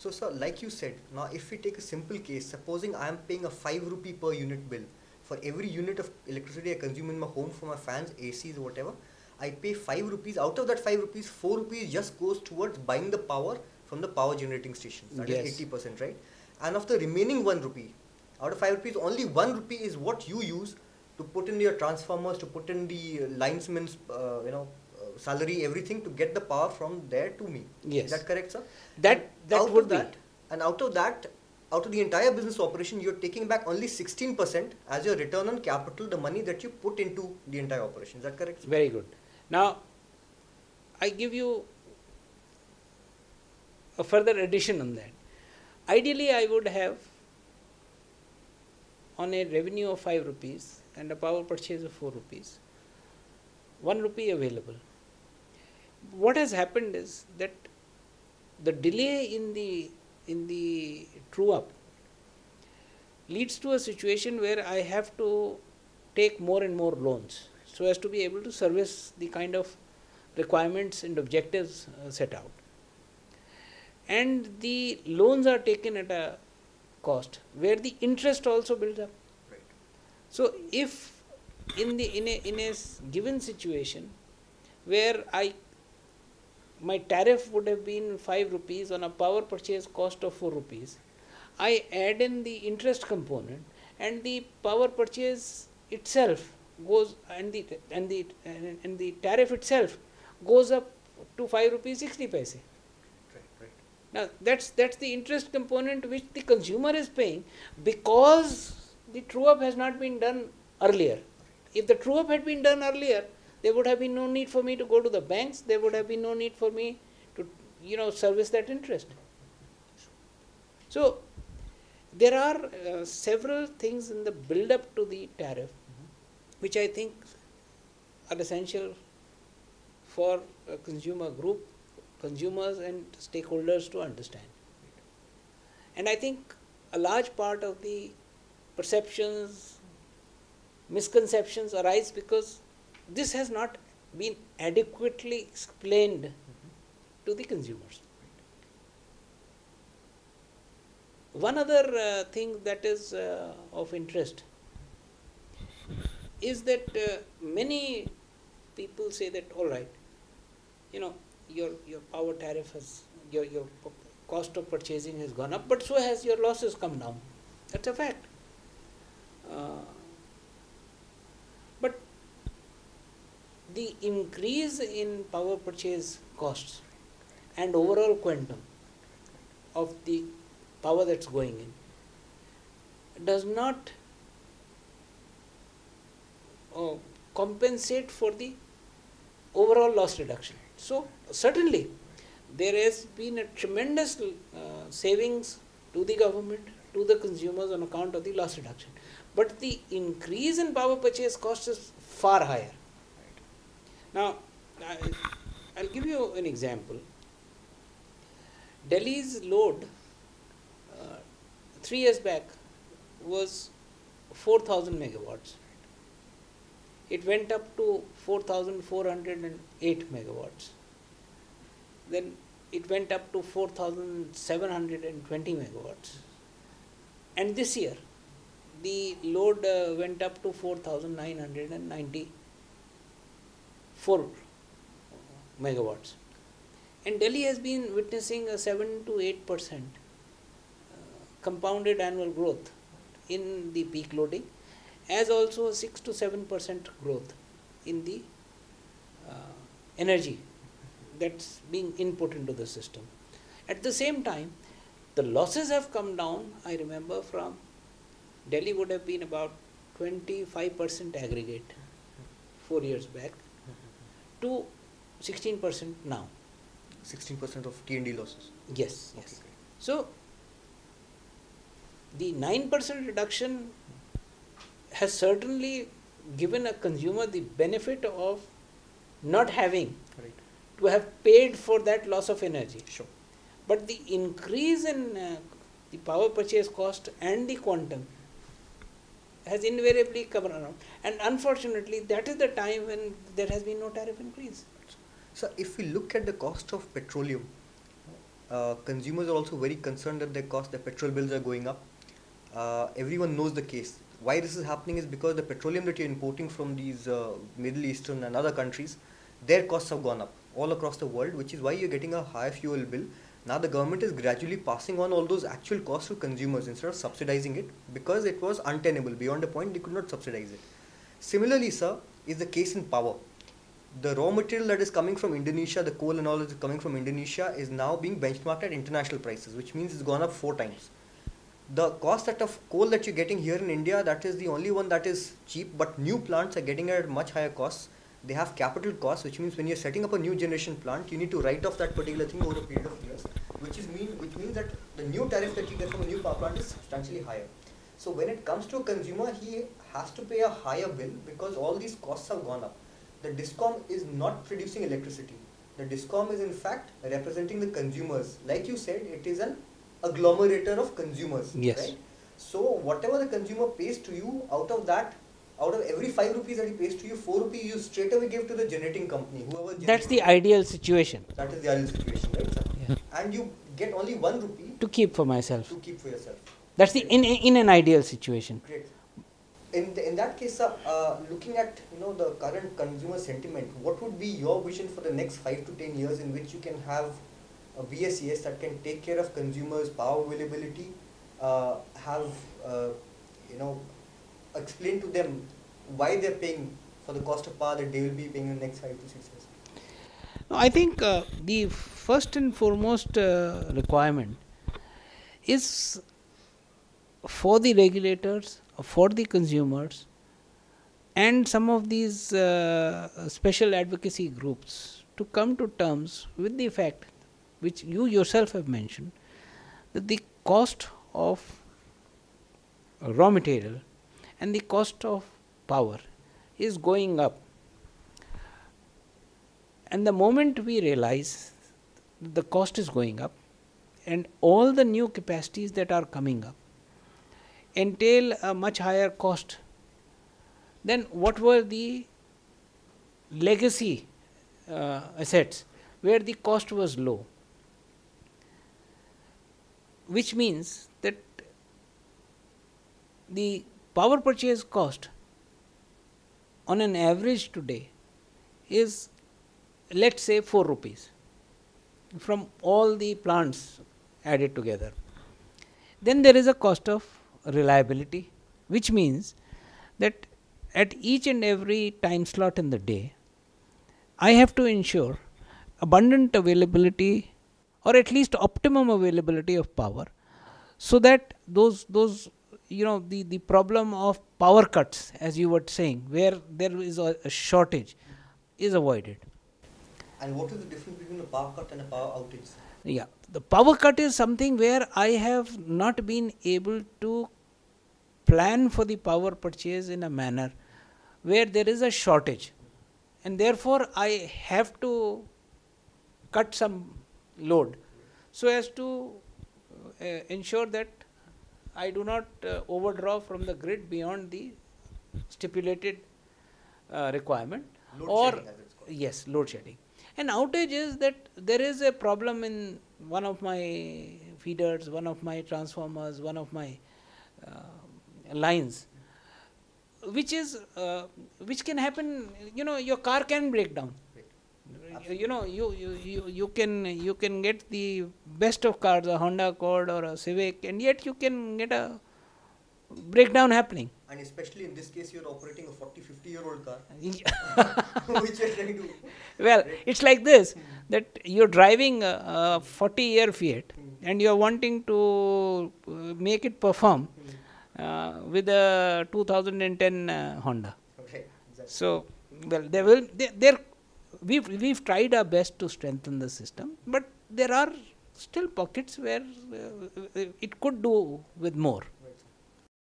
So, sir, like you said, now if we take a simple case, supposing I am paying a 5 rupee per unit bill for every unit of electricity I consume in my home for my fans, ACs, whatever, I pay 5 rupees. Out of that 5 rupees, 4 rupees just goes towards buying the power from the power generating stations. That is Yes. 80%, right? And of the remaining 1 rupee, out of 5 rupees, only 1 rupee is what you use to put in your transformers, to put in the linesman's, salary, everything to get the power from there to me. Yes. Is that correct, sir? That And that out would of be. that, and out of that, out of the entire business operation, you're taking back only 16% as your return on capital, the money that you put into the entire operation. Is that correct, sir? Very good. Now, I give you a further addition on that. Ideally, I would have on a revenue of 5 rupees and a power purchase of 4 rupees, 1 rupee available. What has happened is that the delay in the true up leads to a situation where I have to take more and more loans so as to be able to service the kind of requirements and objectives set out. And the loans are taken at a cost where the interest also builds up. Right. So if in a given situation where my tariff would have been 5 rupees on a power purchase cost of 4 rupees, I add in the interest component and the power purchase itself goes and the tariff itself goes up to 5 rupees 60 paise. Right. Now that's the interest component which the consumer is paying because the true up has not been done earlier. If the true up had been done earlier, there would have been no need for me to go to the banks. There would have been no need for me to service that interest. So there are several things in the build up to the tariff which I think are essential for a consumer group, consumers and stakeholders to understand. And I think a large part of the perceptions, misconceptions arise because this has not been adequately explained to the consumers. One other thing that is of interest is that many people say that all right, your power tariff has your cost of purchasing has gone up, but so has your losses come down. That's a fact. But the increase in power purchase costs and overall quantum of the power that's going in does not compensate for the overall loss reduction. So certainly there has been a tremendous savings to the government, to the consumers on account of the loss reduction. But the increase in power purchase cost is far higher. Now, I'll give you an example. Delhi's load 3 years back was 4,000 megawatts. It went up to 4,408 megawatts. Then it went up to 4,720 megawatts. And this year, the load went up to 4,994 megawatts. And Delhi has been witnessing a 7 to 8% compounded annual growth in the peak loading, as also a 6 to 7% growth in the energy that's being input into the system. At the same time, the losses have come down. I remember from Delhi would have been about 25% aggregate 4 years back to 16% now. 16% of T&D losses. Yes. Okay. So the 9% reduction has certainly given a consumer the benefit of not having Right. to have paid for that loss of energy. Sure. But the increase in the power purchase cost and the quantum has invariably come around. And unfortunately, that is the time when there has been no tariff increase. So if we look at the cost of petroleum, consumers are also very concerned at their cost. Their petrol bills are going up. Everyone knows the case. Why this is happening is because the petroleum that you're importing from these Middle Eastern and other countries, their costs have gone up all across the world, which is why you're getting a higher fuel bill. Now the government is gradually passing on all those actual costs to consumers instead of subsidizing it, because it was untenable. Beyond a point, they could not subsidize it. Similarly, sir, is the case in power. The raw material that is coming from Indonesia, the coal and all that is coming from Indonesia, is now being benchmarked at international prices, which means it's gone up 4 times. The cost of coal that you're getting here in India, that is the only one that is cheap, but new plants are getting at much higher costs. They have capital costs, which means when you're setting up a new generation plant, you need to write off that particular thing over a period of years, which means that the new tariff that you get from a new power plant is substantially higher. So when it comes to a consumer, he has to pay a higher bill because all these costs have gone up. The DISCOM is not producing electricity. The DISCOM is in fact representing the consumers. Like you said, it is an agglomerator of consumers. Yes. Right? So whatever the consumer pays to you, out of every 5 rupees that he pays to you, 4 rupees you straight away give to the generating company. That's the ideal situation. That is the ideal situation, right, sir? Yeah. And you get only 1 rupee To keep for myself. to keep for yourself. That's the in an ideal situation. Great. In that case, sir, looking at the current consumer sentiment, what would be your vision for the next 5 to 10 years in which you can have a BSES that can take care of consumers' power availability, explain to them why they're paying for the cost of power that they will be paying in the next 5 to 6 years? No, I think the first and foremost requirement is for the regulators, for the consumers, and some of these special advocacy groups to come to terms with the fact, which you yourself have mentioned, that the cost of raw material and the cost of power is going up. And the moment we realize the cost is going up and all the new capacities that are coming up entail a much higher cost, then what were the legacy assets where the cost was low? Which means that the power purchase cost on an average today is, let's say, 4 rupees from all the plants added together. Then there is a cost of reliability, which means that at each and every time slot in the day, I have to ensure abundant availability or at least optimum availability of power, so that those the problem of power cuts, as you were saying, where there is a shortage, is avoided. And what is the difference between a power cut and a power outage? Yeah, the power cut is something where I have not been able to plan for the power purchase in a manner where there is a shortage, and therefore I have to cut some load so as to ensure that I do not overdraw from the grid beyond the stipulated requirement. Load shedding, as it's called. Yes, load shedding. And outage is that there is a problem in one of my feeders, one of my transformers, one of my lines, which can happen. Your car can break down. You can get the best of cars, a Honda Accord or a Civic, and yet you can get a breakdown happening. And especially in this case, you're operating a 40-50-year-old car, Well, which you're trying to. it's like this, that you're driving a 40-year Fiat and you're wanting to make it perform with a 2010 Honda. Okay, exactly. So, we've tried our best to strengthen the system, but there are still pockets where it could do with more.